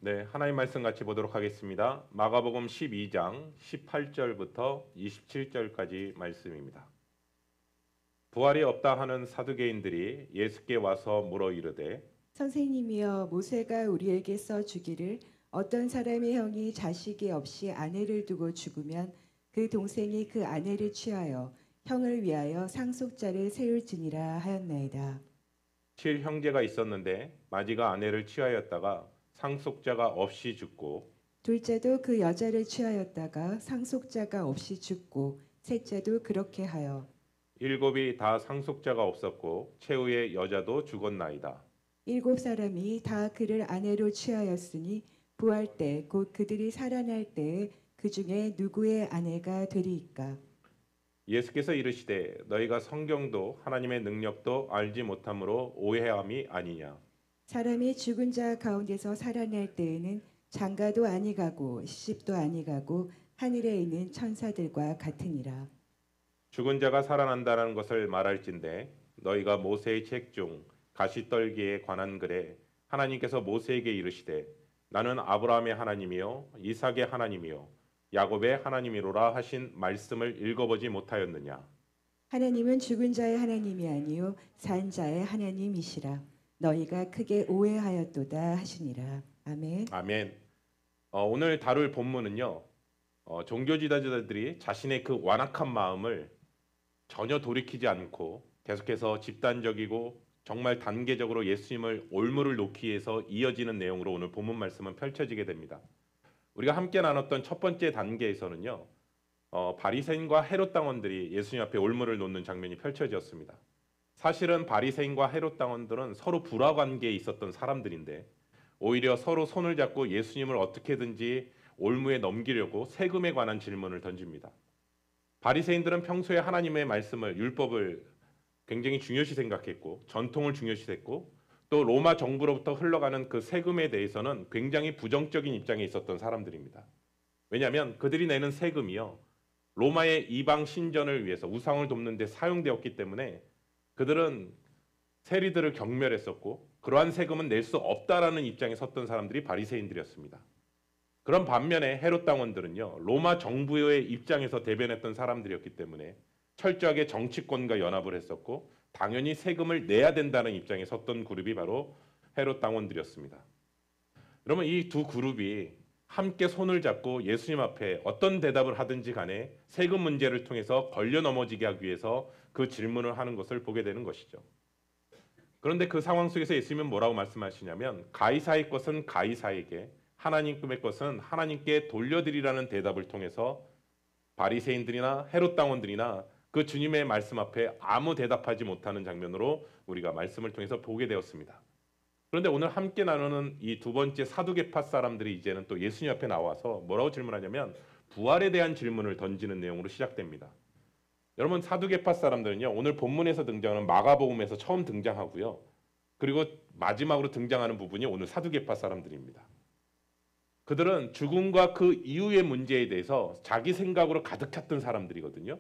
네, 하나님 말씀 같이 보도록 하겠습니다. 마가복음 12장 18절부터 27절까지 말씀입니다. 부활이 없다 하는 사두개인들이 예수께 와서 물어 이르되 선생님이여, 모세가 우리에게 써주기를 어떤 사람의 형이 자식이 없이 아내를 두고 죽으면 그 동생이 그 아내를 취하여 형을 위하여 상속자를 세울지니라 하였나이다. 7형제가 있었는데 마지가 아내를 취하였다가 상속자가 없이 죽고 둘째도 그 여자를 취하였다가 상속자가 없이 죽고 셋째도 그렇게 하여 일곱이 다 상속자가 없었고 최후의 여자도 죽었나이다. 일곱 사람이 다 그를 아내로 취하였으니 부활 때 곧 그들이 살아날 때에 그 중에 누구의 아내가 되리이까. 예수께서 이르시되 너희가 성경도 하나님의 능력도 알지 못함으로 오해함이 아니냐. 사람이 죽은 자 가운데서 살아날 때에는 장가도 아니가고 시집도 아니가고 하늘에 있는 천사들과 같으니라. 죽은 자가 살아난다는 것을 말할진대 너희가 모세의 책 중 가시떨기에 관한 글에 하나님께서 모세에게 이르시되 나는 아브라함의 하나님이요 이삭의 하나님이요 야곱의 하나님이로라 하신 말씀을 읽어보지 못하였느냐. 하나님은 죽은 자의 하나님이 아니요 산 자의 하나님이시라. 너희가 크게 오해하였도다 하시니라. 아멘. 아멘. 오늘 다룰 본문은요. 종교 지도자들이 자신의 그 완악한 마음을 전혀 돌이키지 않고 계속해서 집단적이고 정말 단계적으로 예수님을 올무를 놓기 위해서 이어지는 내용으로 오늘 본문 말씀은 펼쳐지게 됩니다. 우리가 함께 나눴던 첫 번째 단계에서는요. 바리새인과 헤롯 당원들이 예수님 앞에 올무를 놓는 장면이 펼쳐졌습니다. 사실은 바리새인과 헤롯 당원들은 서로 불화 관계에 있었던 사람들인데 오히려 서로 손을 잡고 예수님을 어떻게든지 올무에 넘기려고 세금에 관한 질문을 던집니다. 바리새인들은 평소에 하나님의 말씀을 율법을 굉장히 중요시 생각했고 전통을 중요시 했고 또 로마 정부로부터 흘러가는 그 세금에 대해서는 굉장히 부정적인 입장에 있었던 사람들입니다. 왜냐하면 그들이 내는 세금이요 로마의 이방 신전을 위해서 우상을 돕는 데 사용되었기 때문에 그들은 세리들을 경멸했었고 그러한 세금은 낼 수 없다라는 입장에 섰던 사람들이 바리새인들이었습니다. 그런 반면에 헤롯 당원들은요 로마 정부의 입장에서 대변했던 사람들이었기 때문에 철저하게 정치권과 연합을 했었고 당연히 세금을 내야 된다는 입장에 섰던 그룹이 바로 헤롯 당원들이었습니다. 그러면 이 두 그룹이 함께 손을 잡고 예수님 앞에 어떤 대답을 하든지 간에 세금 문제를 통해서 걸려 넘어지게 하기 위해서 그 질문을 하는 것을 보게 되는 것이죠. 그런데 그 상황 속에서 예수님은 뭐라고 말씀하시냐면 가이사의 것은 가이사에게 하나님의 것은 하나님께 돌려드리라는 대답을 통해서 바리새인들이나 헤롯 당원들이나 그 주님의 말씀 앞에 아무 대답하지 못하는 장면으로 우리가 말씀을 통해서 보게 되었습니다. 그런데 오늘 함께 나누는 이 두 번째 사두개파 사람들이 이제는 또 예수님 앞에 나와서 뭐라고 질문하냐면 부활에 대한 질문을 던지는 내용으로 시작됩니다. 여러분 사두개파 사람들은요 오늘 본문에서 등장하는 마가복음에서 처음 등장하고요. 그리고 마지막으로 등장하는 부분이 오늘 사두개파 사람들입니다. 그들은 죽음과 그 이후의 문제에 대해서 자기 생각으로 가득 찼던 사람들이거든요.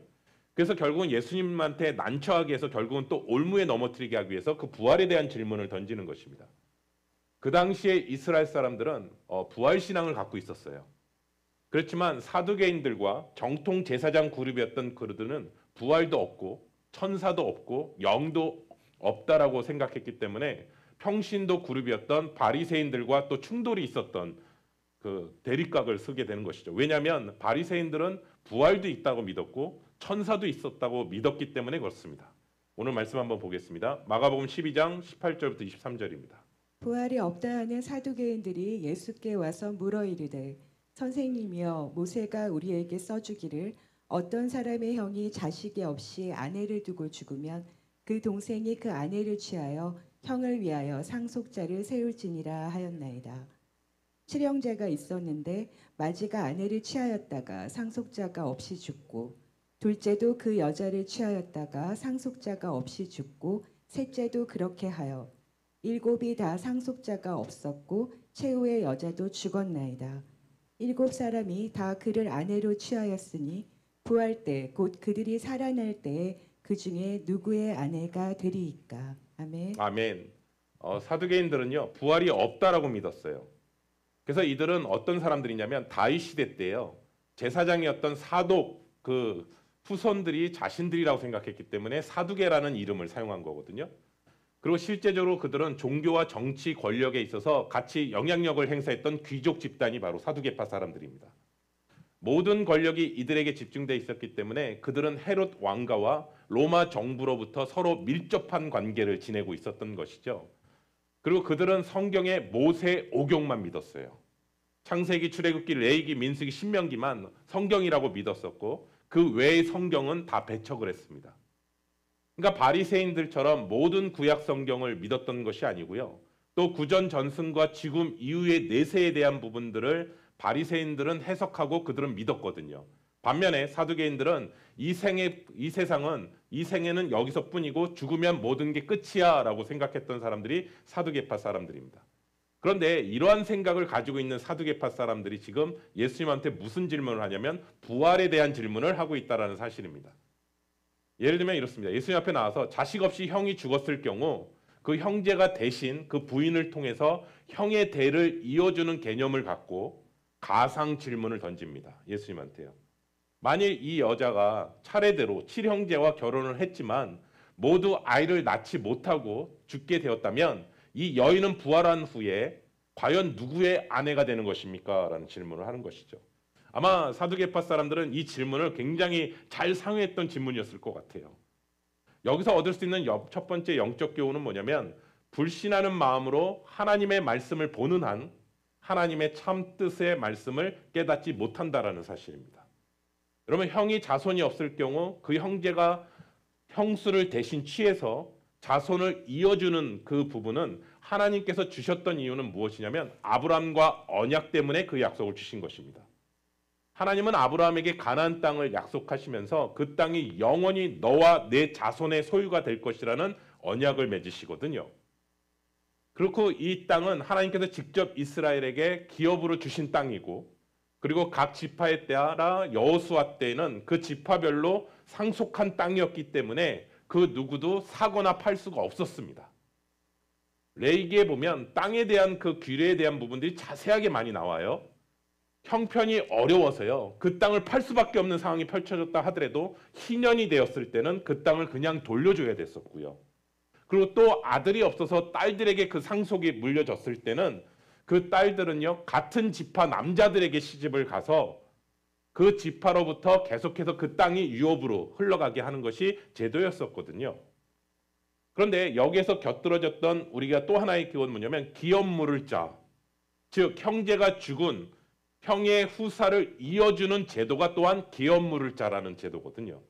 그래서 결국은 예수님한테 난처하게 해서 결국은 또 올무에 넘어뜨리게 하기 위해서 그 부활에 대한 질문을 던지는 것입니다. 그 당시에 이스라엘 사람들은 부활신앙을 갖고 있었어요. 그렇지만 사두개인들과 정통 제사장 그룹이었던 그들은 부활도 없고 천사도 없고 영도 없다라고 생각했기 때문에 평신도 그룹이었던 바리새인들과 또 충돌이 있었던 그 대립각을 서게 되는 것이죠. 왜냐하면 바리새인들은 부활도 있다고 믿었고 천사도 있었다고 믿었기 때문에 그렇습니다. 오늘 말씀 한번 보겠습니다. 마가복음 12장 18절부터 23절입니다. 부활이 없다 하는 사두개인들이 예수께 와서 물어 이르되 선생님이여, 모세가 우리에게 써주기를 어떤 사람의 형이 자식이 없이 아내를 두고 죽으면 그 동생이 그 아내를 취하여 형을 위하여 상속자를 세울지니라 하였나이다. 7형제가 있었는데 마지가 아내를 취하였다가 상속자가 없이 죽고 둘째도 그 여자를 취하였다가 상속자가 없이 죽고 셋째도 그렇게 하여 일곱이 다 상속자가 없었고 최후의 여자도 죽었나이다. 일곱 사람이 다 그를 아내로 취하였으니 부활 때 곧 그들이 살아날 때에 그 중에 누구의 아내가 되리이까. 아멘. 아멘. 사두개인들은요 부활이 없다라고 믿었어요. 그래서 이들은 어떤 사람들이냐면 다윗 시대 때요. 제사장이었던 사독 그 후손들이 자신들이라고 생각했기 때문에 사두개라는 이름을 사용한 거거든요. 그리고 실제적으로 그들은 종교와 정치 권력에 있어서 같이 영향력을 행사했던 귀족 집단이 바로 사두개파 사람들입니다. 모든 권력이 이들에게 집중돼 있었기 때문에 그들은 헤롯 왕가와 로마 정부로부터 서로 밀접한 관계를 지내고 있었던 것이죠. 그리고 그들은 성경의 모세 오경만 믿었어요. 창세기, 출애굽기, 레위기, 민수기, 신명기만 성경이라고 믿었었고 그 외의 성경은 다 배척을 했습니다. 그러니까 바리새인들처럼 모든 구약 성경을 믿었던 것이 아니고요. 또 구전 전승과 지금 이후의 내세에 대한 부분들을 바리새인들은 해석하고 그들은 믿었거든요. 반면에 사두개인들은 이 세상은 이 생애는 여기서뿐이고 죽으면 모든 게 끝이야라고 생각했던 사람들이 사두개파 사람들입니다. 그런데 이러한 생각을 가지고 있는 사두개파 사람들이 지금 예수님한테 무슨 질문을 하냐면 부활에 대한 질문을 하고 있다는 사실입니다. 예를 들면 이렇습니다. 예수님 앞에 나와서 자식 없이 형이 죽었을 경우 그 형제가 대신 그 부인을 통해서 형의 대를 이어주는 개념을 갖고 가상 질문을 던집니다. 예수님한테요. 만일 이 여자가 차례대로 7형제와 결혼을 했지만 모두 아이를 낳지 못하고 죽게 되었다면 이 여인은 부활한 후에 과연 누구의 아내가 되는 것입니까? 라는 질문을 하는 것이죠. 아마 사두개파 사람들은 이 질문을 굉장히 잘 상회했던 질문이었을 것 같아요. 여기서 얻을 수 있는 첫 번째 영적 교훈은 뭐냐면 불신하는 마음으로 하나님의 말씀을 보는 한 하나님의 참 뜻의 말씀을 깨닫지 못한다라는 사실입니다. 여러분 형이 자손이 없을 경우 그 형제가 형수를 대신 취해서 자손을 이어주는 그 부분은 하나님께서 주셨던 이유는 무엇이냐면 아브라함과 언약 때문에 그 약속을 주신 것입니다. 하나님은 아브라함에게 가나안 땅을 약속하시면서 그 땅이 영원히 너와 내 자손의 소유가 될 것이라는 언약을 맺으시거든요. 그렇고 이 땅은 하나님께서 직접 이스라엘에게 기업으로 주신 땅이고 그리고 각 지파에 따라 여호수아 때에는 그 지파별로 상속한 땅이었기 때문에 그 누구도 사거나 팔 수가 없었습니다. 레위기에 보면 땅에 대한 그 규례에 대한 부분들이 자세하게 많이 나와요. 형편이 어려워서요. 그 땅을 팔 수밖에 없는 상황이 펼쳐졌다 하더라도 희년이 되었을 때는 그 땅을 그냥 돌려줘야 됐었고요. 그리고 또 아들이 없어서 딸들에게 그 상속이 물려졌을 때는 그 딸들은요. 같은 지파 남자들에게 시집을 가서 그 지파로부터 계속해서 그 땅이 유업으로 흘러가게 하는 것이 제도였었거든요. 그런데 여기에서 곁들어졌던 우리가 또 하나의 교훈은 뭐냐면 기업 물을 자, 즉 형제가 죽은 형의 후사를 이어주는 제도가 또한 기업 물을 자라는 제도거든요.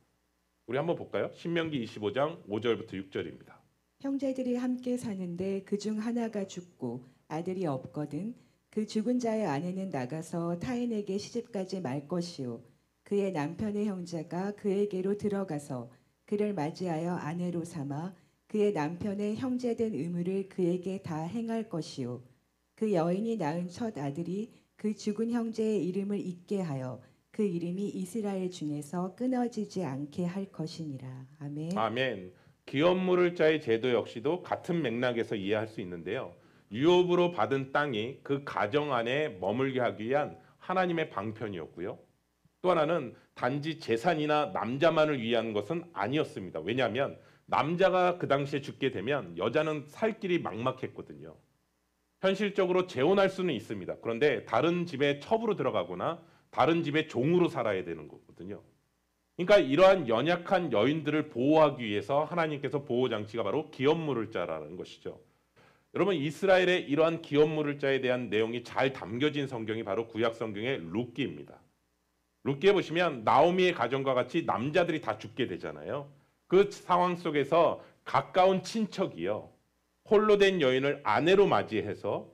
우리 한번 볼까요? 신명기 25장 5절부터 6절입니다. 형제들이 함께 사는데 그중 하나가 죽고 아들이 없거든 그 죽은 자의 아내는 나가서 타인에게 시집가지 말 것이요 그의 남편의 형제가 그에게로 들어가서 그를 맞이하여 아내로 삼아 그의 남편의 형제된 의무를 그에게 다 행할 것이요 그 여인이 낳은 첫 아들이 그 죽은 형제의 이름을 잊게 하여 그 이름이 이스라엘 중에서 끊어지지 않게 할 것이니라. 아멘. 아멘. 기업 물을 자의 제도 역시도 같은 맥락에서 이해할 수 있는데요. 유업으로 받은 땅이 그 가정 안에 머물게 하기 위한 하나님의 방편이었고요. 또 하나는 단지 재산이나 남자만을 위한 것은 아니었습니다. 왜냐하면 남자가 그 당시에 죽게 되면 여자는 살 길이 막막했거든요. 현실적으로 재혼할 수는 있습니다. 그런데 다른 집에 첩으로 들어가거나 다른 집의 종으로 살아야 되는 거거든요. 그러니까 이러한 연약한 여인들을 보호하기 위해서 하나님께서 보호장치가 바로 기업 물을 자라는 것이죠. 여러분 이스라엘의 이러한 기업 물을 자에 대한 내용이 잘 담겨진 성경이 바로 구약 성경의 룻기입니다. 룻기에 보시면 나오미의 가정과 같이 남자들이 다 죽게 되잖아요. 그 상황 속에서 가까운 친척이요. 홀로 된 여인을 아내로 맞이해서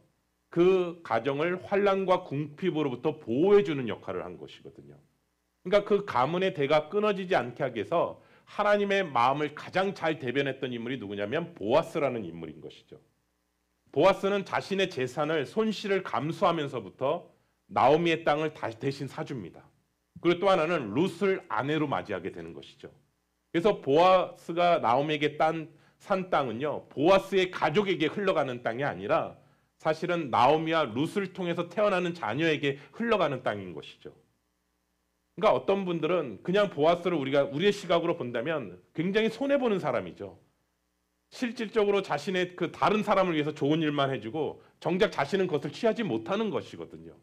그 가정을 환난과 궁핍으로부터 보호해주는 역할을 한 것이거든요. 그러니까 그 가문의 대가 끊어지지 않게 하기 위해서 하나님의 마음을 가장 잘 대변했던 인물이 누구냐면 보아스라는 인물인 것이죠. 보아스는 자신의 재산을 손실을 감수하면서부터 나오미의 땅을 대신 사줍니다. 그리고 또 하나는 룻을 아내로 맞이하게 되는 것이죠. 그래서 보아스가 나오미에게 산 땅은요. 보아스의 가족에게 흘러가는 땅이 아니라 사실은 나오미와 룻을 통해서 태어나는 자녀에게 흘러가는 땅인 것이죠. 그러니까 어떤 분들은 그냥 보아스를 우리가 우리의 시각으로 본다면 굉장히 손해 보는 사람이죠. 실질적으로 자신의 그 다른 사람을 위해서 좋은 일만 해주고 정작 자신은 그것을 취하지 못하는 것이거든요.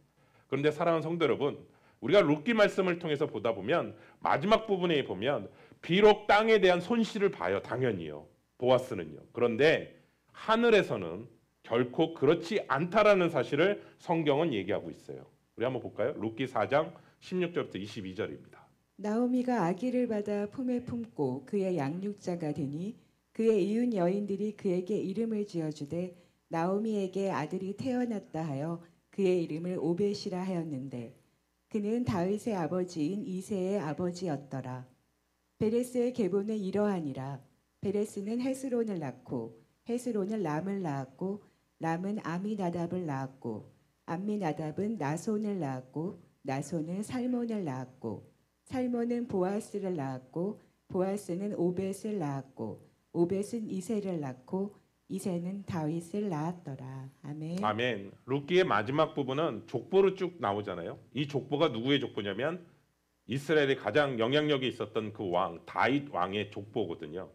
그런데 사랑하는 성도 여러분, 우리가 룻기 말씀을 통해서 보다 보면 마지막 부분에 보면 비록 땅에 대한 손실을 봐요. 당연히요. 보아스는요. 그런데 하늘에서는 결코 그렇지 않다라는 사실을 성경은 얘기하고 있어요. 우리 한번 볼까요? 룻기 4장 16절부터 22절입니다. 나오미가 아기를 받아 품에 품고 그의 양육자가 되니 그의 이웃 여인들이 그에게 이름을 지어주되 나오미에게 아들이 태어났다 하여 그의 이름을 오벳이라 하였는데 그는 다윗의 아버지인 이새의 아버지였더라. 베레스의 계보는 이러하니라. 베레스는 헤스론을 낳고 헤스론은 람을 낳았고 람은 아미나답을 낳았고 암미나답은 나손을 낳았고 나손은 살몬을 낳았고 살몬은 보아스를 낳았고 보아스는 오벳을 낳았고 오벳은 이새를 낳고 이새는 다윗을 낳았더라. 아멘. 아멘. 룻기의 마지막 부분은 족보로 쭉 나오잖아요. 이 족보가 누구의 족보냐면 이스라엘의 가장 영향력이 있었던 그 왕 다윗 왕의 족보거든요.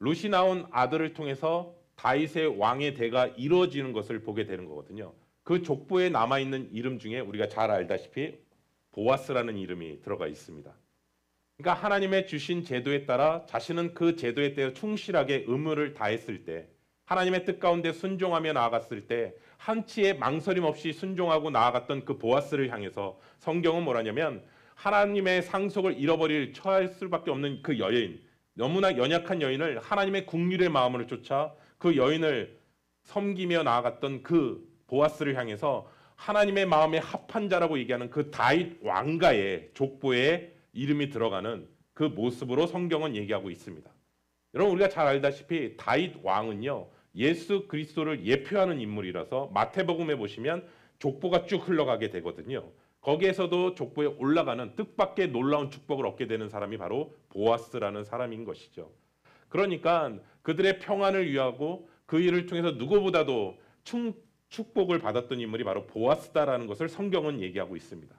룻이 나온 아들을 통해서 다윗의 왕의 대가 이루어지는 것을 보게 되는 거거든요. 그 족보에 남아있는 이름 중에 우리가 잘 알다시피 보아스라는 이름이 들어가 있습니다. 그러니까 하나님의 주신 제도에 따라 자신은 그 제도에 대해 충실하게 의무를 다했을 때, 하나님의 뜻 가운데 순종하며 나아갔을 때 한치의 망설임 없이 순종하고 나아갔던 그 보아스를 향해서 성경은 뭐라냐면 하나님의 상속을 잃어버릴 처할 수밖에 없는 그 여인, 너무나 연약한 여인을 하나님의 긍휼의 마음으로 쫓아 그 여인을 섬기며 나아갔던 그 보아스를 향해서 하나님의 마음에 합한 자라고 얘기하는 그 다윗 왕가의 족보에 이름이 들어가는 그 모습으로 성경은 얘기하고 있습니다. 여러분 우리가 잘 알다시피 다윗 왕은요 예수 그리스도를 예표하는 인물이라서 마태복음에 보시면 족보가 쭉 흘러가게 되거든요. 거기에서도 족보에 올라가는 뜻밖의 놀라운 축복을 얻게 되는 사람이 바로 보아스라는 사람인 것이죠. 그러니까 그들의 평안을 위하고 그 일을 통해서 누구보다도 축복을 받았던 인물이 바로 보아스다라는 것을 성경은 얘기하고 있습니다.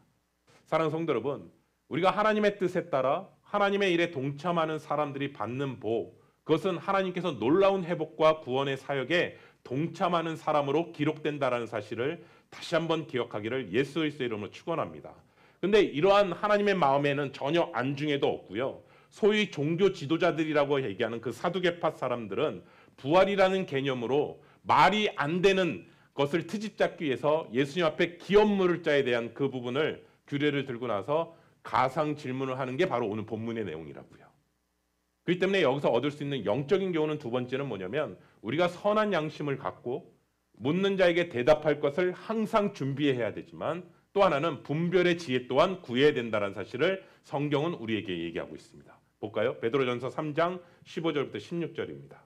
사랑하는 성도 여러분, 우리가 하나님의 뜻에 따라 하나님의 일에 동참하는 사람들이 받는 복, 그것은 하나님께서 놀라운 회복과 구원의 사역에 동참하는 사람으로 기록된다라는 사실을 다시 한번 기억하기를 예수 그리스도의 이름으로 축원합니다. 근데 이러한 하나님의 마음에는 전혀 안중에도 없고요. 소위 종교 지도자들이라고 얘기하는 그 사두개파 사람들은 부활이라는 개념으로 말이 안 되는 것을 트집 잡기 위해서 예수님 앞에 기업물을 자에 대한 그 부분을 규례를 들고 나서 가상 질문을 하는 게 바로 오늘 본문의 내용이라고요. 그렇기 때문에 여기서 얻을 수 있는 영적인 교훈은 두 번째는 뭐냐면 우리가 선한 양심을 갖고 묻는 자에게 대답할 것을 항상 준비해야 되지만 또 하나는 분별의 지혜 또한 구해야 된다는 사실을 성경은 우리에게 얘기하고 있습니다. 볼까요? 베드로전서 3장 15절부터 16절입니다.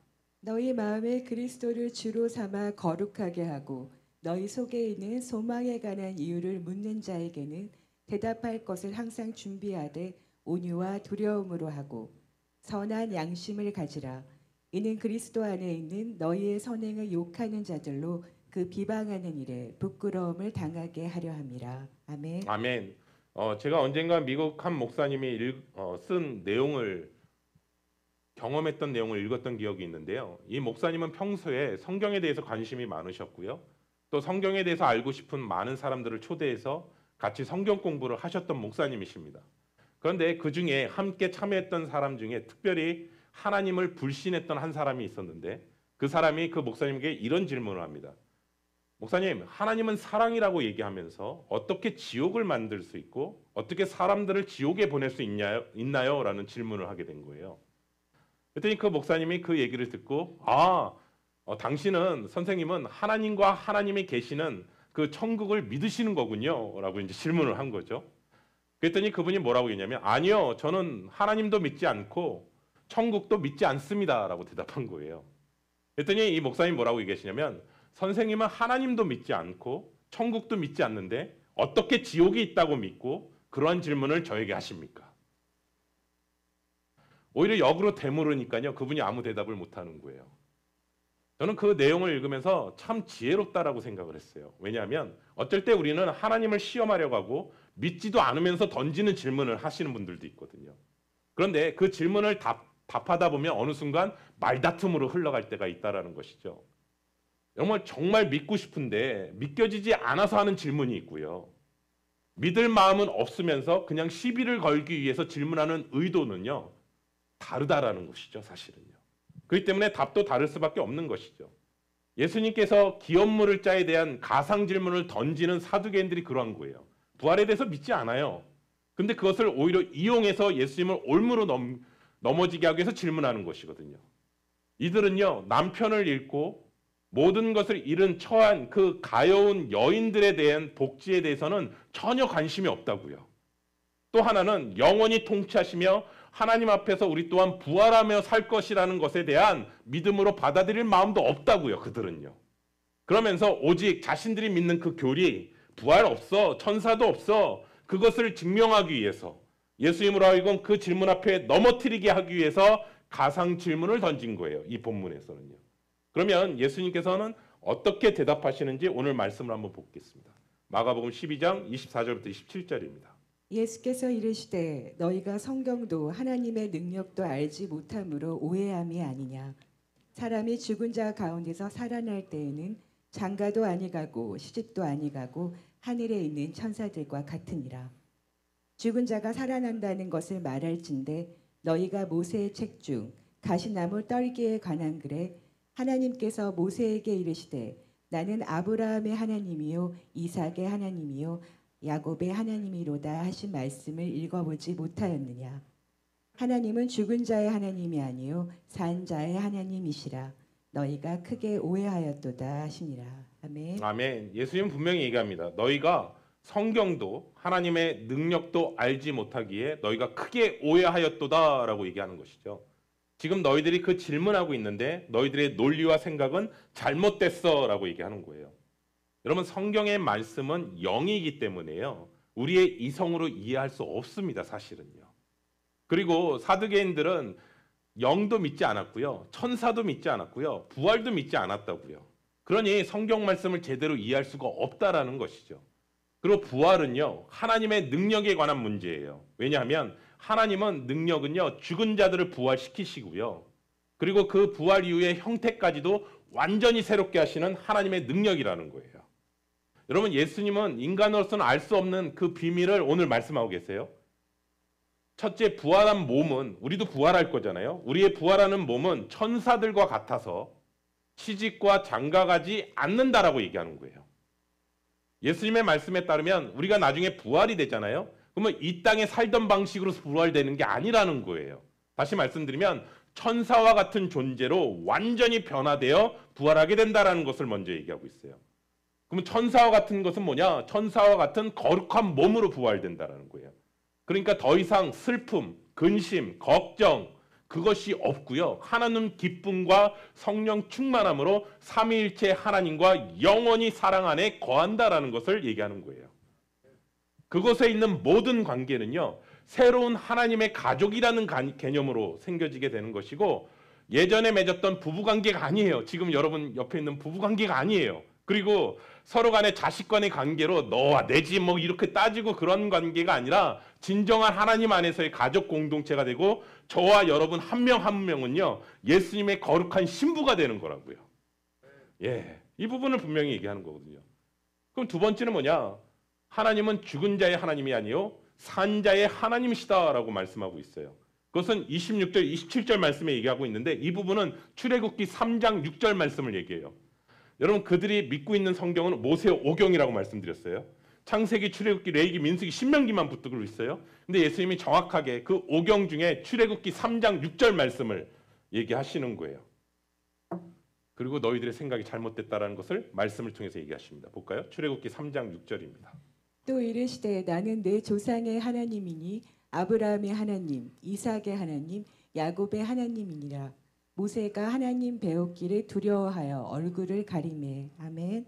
너희 마음에 그리스도를 주로 삼아 거룩하게 하고 너희 속에 있는 소망에 관한 이유를 묻는 자에게는 대답할 것을 항상 준비하되 온유와 두려움으로 하고 선한 양심을 가지라. 이는 그리스도 안에 있는 너희의 선행을 욕하는 자들로 그 비방하는 일에 부끄러움을 당하게 하려 함이라. 아멘. 아멘. 제가 언젠가 미국 한 목사님이 쓴 내용을 경험했던 내용을 읽었던 기억이 있는데요. 이 목사님은 평소에 성경에 대해서 관심이 많으셨고요. 또 성경에 대해서 알고 싶은 많은 사람들을 초대해서 같이 성경 공부를 하셨던 목사님이십니다. 그런데 그 중에 함께 참여했던 사람 중에 특별히 하나님을 불신했던 한 사람이 있었는데 그 사람이 그 목사님에게 이런 질문을 합니다. 목사님, 하나님은 사랑이라고 얘기하면서 어떻게 지옥을 만들 수 있고 어떻게 사람들을 지옥에 보낼 수 있나요? 라는 질문을 하게 된 거예요. 그랬더니 그 목사님이 그 얘기를 듣고 선생님은 하나님과 하나님이 계시는 그 천국을 믿으시는 거군요 라고 이제 질문을 한 거죠. 그랬더니 그분이 뭐라고 했냐면 아니요, 저는 하나님도 믿지 않고 천국도 믿지 않습니다 라고 대답한 거예요. 그랬더니 이 목사님이 뭐라고 얘기하시냐면 선생님은 하나님도 믿지 않고 천국도 믿지 않는데 어떻게 지옥이 있다고 믿고 그러한 질문을 저에게 하십니까? 오히려 역으로 되물으니까요, 그분이 아무 대답을 못하는 거예요. 저는 그 내용을 읽으면서 참 지혜롭다라고 생각을 했어요. 왜냐하면 어쩔 때 우리는 하나님을 시험하려고 하고 믿지도 않으면서 던지는 질문을 하시는 분들도 있거든요. 그런데 그 질문을 답하다 보면 어느 순간 말다툼으로 흘러갈 때가 있다라는 것이죠. 정말 믿고 싶은데 믿겨지지 않아서 하는 질문이 있고요. 믿을 마음은 없으면서 그냥 시비를 걸기 위해서 질문하는 의도는요. 다르다라는 것이죠, 사실은요. 그렇기 때문에 답도 다를 수밖에 없는 것이죠. 예수님께서 기업물을 자에 대한 가상 질문을 던지는 사두개인들이 그러한 거예요. 부활에 대해서 믿지 않아요. 근데 그것을 오히려 이용해서 예수님을 올무로 넘어지게 하기 위해서 질문하는 것이거든요. 이들은요, 남편을 잃고 모든 것을 잃은 처한 그 가여운 여인들에 대한 복지에 대해서는 전혀 관심이 없다고요. 또 하나는 영원히 통치하시며 하나님 앞에서 우리 또한 부활하며 살 것이라는 것에 대한 믿음으로 받아들일 마음도 없다고요. 그들은요. 그러면서 오직 자신들이 믿는 그 교리, 부활 없어, 천사도 없어, 그것을 증명하기 위해서 예수님으로 하여금 그 질문 앞에 넘어뜨리게 하기 위해서 가상 질문을 던진 거예요. 이 본문에서는요. 그러면 예수님께서는 어떻게 대답하시는지 오늘 말씀을 한번 보겠습니다. 마가복음 12장 24절부터 27절입니다. 예수께서 이르시되 너희가 성경도 하나님의 능력도 알지 못함으로 오해함이 아니냐. 사람이 죽은 자 가운데서 살아날 때에는 장가도 아니가고 시집도 아니가고 하늘에 있는 천사들과 같으니라. 죽은 자가 살아난다는 것을 말할진대 너희가 모세의 책 중 가시나무 떨기에 관한 글에 하나님께서 모세에게 이르시되 나는 아브라함의 하나님이요 이삭의 하나님이요 야곱의 하나님이로다 하신 말씀을 읽어보지 못하였느냐. 하나님은 죽은 자의 하나님이 아니요 산 자의 하나님이시라. 너희가 크게 오해하였도다 하시니라. 아멘. 아멘. 예수님은 분명히 얘기합니다. 너희가 성경도 하나님의 능력도 알지 못하기에 너희가 크게 오해하였도다라고 얘기하는 것이죠. 지금 너희들이 그 질문하고 있는데 너희들의 논리와 생각은 잘못됐어라고 얘기하는 거예요. 여러분, 성경의 말씀은 영이기 때문에요. 우리의 이성으로 이해할 수 없습니다, 사실은요. 그리고 사두개인들은 영도 믿지 않았고요. 천사도 믿지 않았고요. 부활도 믿지 않았다고요. 그러니 성경 말씀을 제대로 이해할 수가 없다라는 것이죠. 그리고 부활은요, 하나님의 능력에 관한 문제예요. 왜냐하면 하나님은 능력은요, 죽은 자들을 부활시키시고요. 그리고 그 부활 이후의 형태까지도 완전히 새롭게 하시는 하나님의 능력이라는 거예요. 여러분, 예수님은 인간으로서는 알 수 없는 그 비밀을 오늘 말씀하고 계세요. 첫째, 부활한 몸은 우리도 부활할 거잖아요. 우리의 부활하는 몸은 천사들과 같아서 시집과 장가가지 않는다라고 얘기하는 거예요. 예수님의 말씀에 따르면 우리가 나중에 부활이 되잖아요. 그러면 이 땅에 살던 방식으로 부활되는 게 아니라는 거예요. 다시 말씀드리면 천사와 같은 존재로 완전히 변화되어 부활하게 된다라는 것을 먼저 얘기하고 있어요. 그러면 천사와 같은 것은 뭐냐? 천사와 같은 거룩한 몸으로 부활된다라는 거예요. 그러니까 더 이상 슬픔, 근심, 걱정 그것이 없고요. 하나님 기쁨과 성령 충만함으로 삼위일체 하나님과 영원히 사랑 안에 거한다라는 것을 얘기하는 거예요. 그곳에 있는 모든 관계는요. 새로운 하나님의 가족이라는 개념으로 생겨지게 되는 것이고 예전에 맺었던 부부관계가 아니에요. 지금 여러분 옆에 있는 부부관계가 아니에요. 그리고 서로 간의 자식 간의 관계로 너와 내지 뭐 이렇게 따지고 그런 관계가 아니라 진정한 하나님 안에서의 가족 공동체가 되고 저와 여러분 한 명 한 명은요. 예수님의 거룩한 신부가 되는 거라고요. 예, 이 부분을 분명히 얘기하는 거거든요. 그럼 두 번째는 뭐냐? 하나님은 죽은 자의 하나님이 아니요 산 자의 하나님이시다라고 말씀하고 있어요. 그것은 26절, 27절 말씀에 얘기하고 있는데 이 부분은 출애굽기 3장 6절 말씀을 얘기해요. 여러분, 그들이 믿고 있는 성경은 모세 오경이라고 말씀드렸어요. 창세기, 출애굽기, 레위기, 민수기, 신명기만 붙들고 있어요. 근데 예수님이 정확하게 그 오경 중에 출애굽기 3장 6절 말씀을 얘기하시는 거예요. 그리고 너희들의 생각이 잘못됐다라는 것을 말씀을 통해서 얘기하십니다. 볼까요? 출애굽기 3장 6절입니다. 또 이르시되 나는 내 조상의 하나님이니 아브라함의 하나님, 이삭의 하나님, 야곱의 하나님이니라. 모세가 하나님 배웠기를 두려워하여 얼굴을 가리매. 아멘.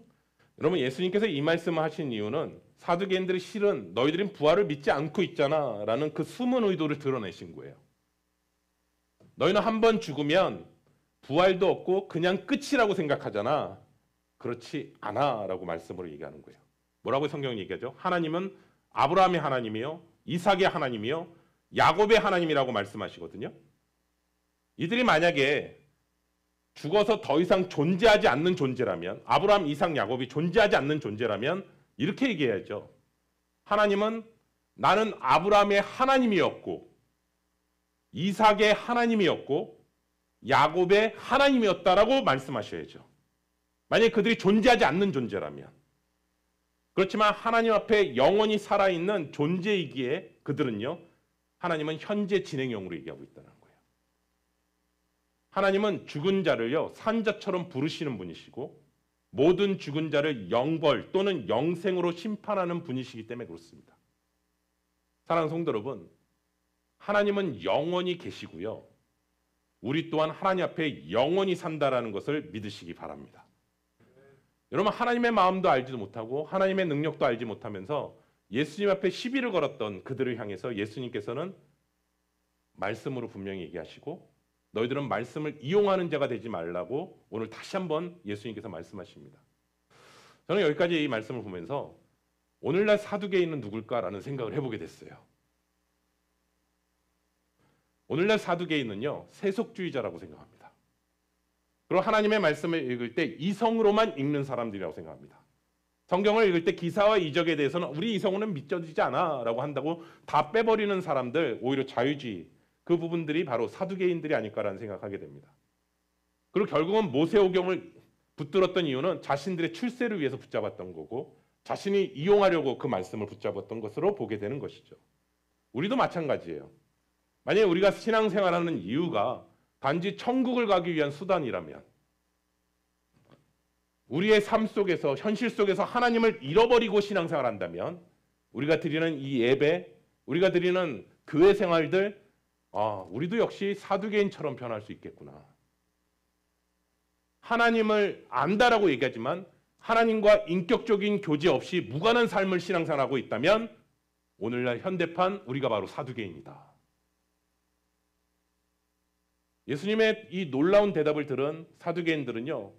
여러분, 예수님께서 이 말씀을 하신 이유는 사두개인들이 실은 너희들은 부활을 믿지 않고 있잖아 라는 그 숨은 의도를 드러내신 거예요. 너희는 한 번 죽으면 부활도 없고 그냥 끝이라고 생각하잖아. 그렇지 않아라고 말씀으로 얘기하는 거예요. 뭐라고 성경은 얘기하죠? 하나님은 아브라함의 하나님이요, 이삭의 하나님이요, 야곱의 하나님이라고 말씀하시거든요. 이들이 만약에 죽어서 더 이상 존재하지 않는 존재라면, 아브라함, 이삭, 야곱이 존재하지 않는 존재라면 이렇게 얘기해야죠. 하나님은 나는 아브라함의 하나님이었고 이삭의 하나님이었고 야곱의 하나님이었다라고 말씀하셔야죠. 만약에 그들이 존재하지 않는 존재라면. 그렇지만 하나님 앞에 영원히 살아있는 존재이기에 그들은요, 하나님은 현재 진행형으로 얘기하고 있다는 거예요. 하나님은 죽은 자를요, 산자처럼 부르시는 분이시고 모든 죽은 자를 영벌 또는 영생으로 심판하는 분이시기 때문에 그렇습니다. 사랑하는 성도 여러분, 하나님은 영원히 계시고요. 우리 또한 하나님 앞에 영원히 산다라는 것을 믿으시기 바랍니다. 여러분, 하나님의 마음도 알지도 못하고 하나님의 능력도 알지 못하면서 예수님 앞에 시비를 걸었던 그들을 향해서 예수님께서는 말씀으로 분명히 얘기하시고 너희들은 말씀을 이용하는 자가 되지 말라고 오늘 다시 한번 예수님께서 말씀하십니다. 저는 여기까지 이 말씀을 보면서 오늘날 사두개인은 누굴까라는 생각을 해보게 됐어요. 오늘날 사두개인은요, 세속주의자라고 생각합니다. 그리고 하나님의 말씀을 읽을 때 이성으로만 읽는 사람들이라고 생각합니다. 성경을 읽을 때 기사와 이적에 대해서는 우리 이성으로는 믿겨지지 않아 라고 한다고 다 빼버리는 사람들, 오히려 자유주의, 그 부분들이 바로 사두개인들이 아닐까라는 생각하게 됩니다. 그리고 결국은 모세오경을 붙들었던 이유는 자신들의 출세를 위해서 붙잡았던 거고 자신이 이용하려고 그 말씀을 붙잡았던 것으로 보게 되는 것이죠. 우리도 마찬가지예요. 만약에 우리가 신앙생활하는 이유가 단지 천국을 가기 위한 수단이라면, 우리의 삶 속에서, 현실 속에서 하나님을 잃어버리고 신앙생활한다면 우리가 드리는 이 예배, 우리가 드리는 교회 생활들, 우리도 역시 사두개인처럼 변할 수 있겠구나. 하나님을 안다라고 얘기하지만 하나님과 인격적인 교제 없이 무관한 삶을 신앙생활하고 있다면 오늘날 현대판 우리가 바로 사두개인이다. 예수님의 이 놀라운 대답을 들은 사두개인들은요,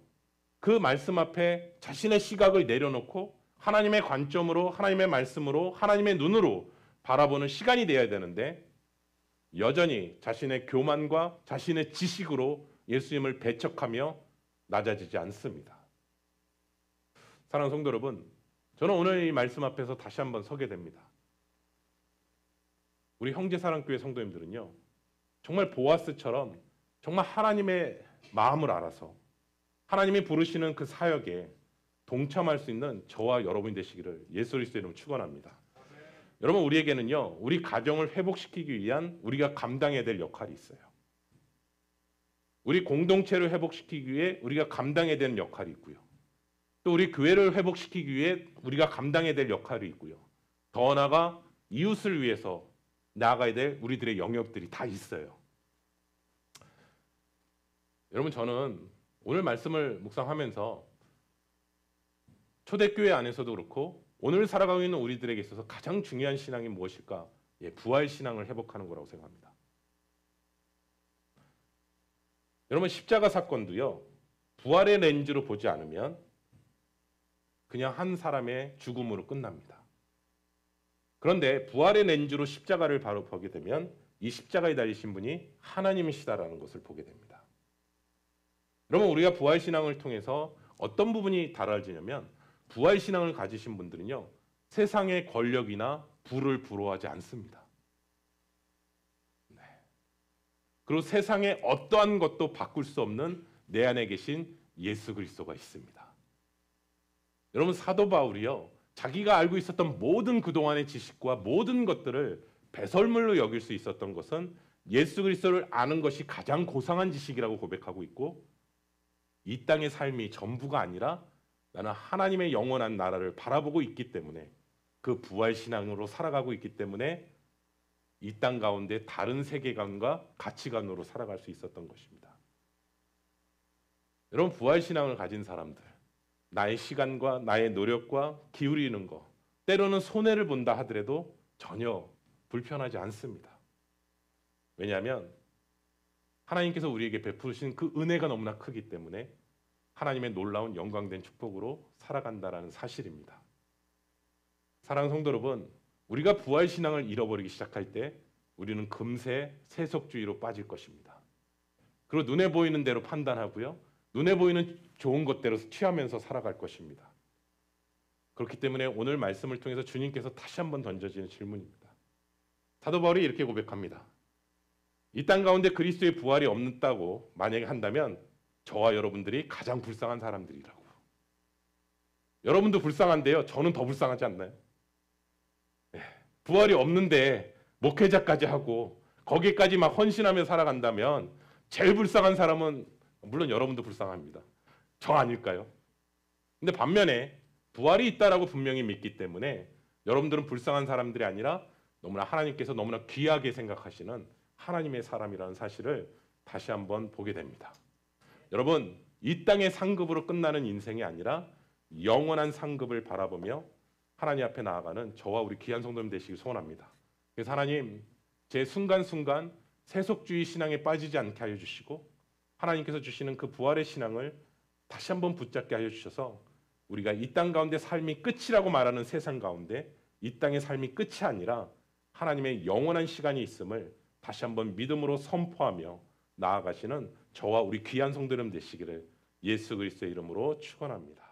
그 말씀 앞에 자신의 시각을 내려놓고 하나님의 관점으로, 하나님의 말씀으로, 하나님의 눈으로 바라보는 시간이 되어야 되는데 여전히 자신의 교만과 자신의 지식으로 예수님을 배척하며 낮아지지 않습니다. 사랑하는 성도 여러분, 저는 오늘 이 말씀 앞에서 다시 한번 서게 됩니다. 우리 형제사랑교회 성도님들은요, 정말 보아스처럼 정말 하나님의 마음을 알아서 하나님이 부르시는 그 사역에 동참할 수 있는 저와 여러분이 되시기를 예수 그리스도의 이름으로 축원합니다. 여러분, 우리에게는요, 우리 가정을 회복시키기 위한 우리가 감당해야 될 역할이 있어요. 우리 공동체를 회복시키기 위해 우리가 감당해야 되는 역할이 있고요. 또 우리 교회를 회복시키기 위해 우리가 감당해야 될 역할이 있고요. 더 나아가 이웃을 위해서 나아가야 될 우리들의 영역들이 다 있어요. 여러분, 저는 오늘 말씀을 묵상하면서 초대교회 안에서도 그렇고 오늘 살아가고 있는 우리들에게 있어서 가장 중요한 신앙이 무엇일까? 부활 신앙을 회복하는 거라고 생각합니다. 여러분, 십자가 사건도요, 부활의 렌즈로 보지 않으면 그냥 한 사람의 죽음으로 끝납니다. 그런데 부활의 렌즈로 십자가를 바로 보게 되면 이 십자가에 달리신 분이 하나님이시다라는 것을 보게 됩니다. 여러분, 우리가 부활신앙을 통해서 어떤 부분이 달라지냐면 부활신앙을 가지신 분들은요, 세상의 권력이나 부를 부러워하지 않습니다. 네. 그리고 세상의 어떠한 것도 바꿀 수 없는 내 안에 계신 예수 그리스도가 있습니다. 여러분, 사도 바울이요, 자기가 알고 있었던 모든 그동안의 지식과 모든 것들을 배설물로 여길 수 있었던 것은 예수 그리스도를 아는 것이 가장 고상한 지식이라고 고백하고 있고, 이 땅의 삶이 전부가 아니라 나는 하나님의 영원한 나라를 바라보고 있기 때문에, 그 부활신앙으로 살아가고 있기 때문에 이 땅 가운데 다른 세계관과 가치관으로 살아갈 수 있었던 것입니다. 여러분, 부활신앙을 가진 사람들, 나의 시간과 나의 노력과 기울이는 것, 때로는 손해를 본다 하더라도 전혀 불편하지 않습니다. 왜냐하면 하나님께서 우리에게 베푸신 그 은혜가 너무나 크기 때문에 하나님의 놀라운 영광된 축복으로 살아간다라는 사실입니다. 사랑하는 성도 여러분, 우리가 부활 신앙을 잃어버리기 시작할 때 우리는 금세 세속주의로 빠질 것입니다. 그리고 눈에 보이는 대로 판단하고요. 눈에 보이는 좋은 것대로 취하면서 살아갈 것입니다. 그렇기 때문에 오늘 말씀을 통해서 주님께서 다시 한번 던져지는 질문입니다. 사도 바울이 이렇게 고백합니다. 이 땅 가운데 그리스도의 부활이 없다고 만약에 한다면 저와 여러분들이 가장 불쌍한 사람들이라고. 여러분도 불쌍한데요. 저는 더 불쌍하지 않나요? 네. 부활이 없는데 목회자까지 하고 거기까지 막 헌신하며 살아간다면 제일 불쌍한 사람은 물론 여러분도 불쌍합니다. 저 아닐까요? 근데 반면에 부활이 있다라고 분명히 믿기 때문에 여러분들은 불쌍한 사람들이 아니라 너무나 하나님께서 너무나 귀하게 생각하시는 하나님의 사람이라는 사실을 다시 한번 보게 됩니다. 여러분, 이 땅의 상급으로 끝나는 인생이 아니라 영원한 상급을 바라보며 하나님 앞에 나아가는 저와 우리 귀한 성도님 되시길 소원합니다. 그래서 하나님, 제 순간순간 세속주의 신앙에 빠지지 않게 하여 주시고 하나님께서 주시는 그 부활의 신앙을 다시 한번 붙잡게 하여 주셔서 우리가 이 땅 가운데 삶이 끝이라고 말하는 세상 가운데 이 땅의 삶이 끝이 아니라 하나님의 영원한 시간이 있음을 다시 한번 믿음으로 선포하며 나아가시는 저와 우리 귀한 성도님 되시기를 예수 그리스도의 이름으로 축원합니다.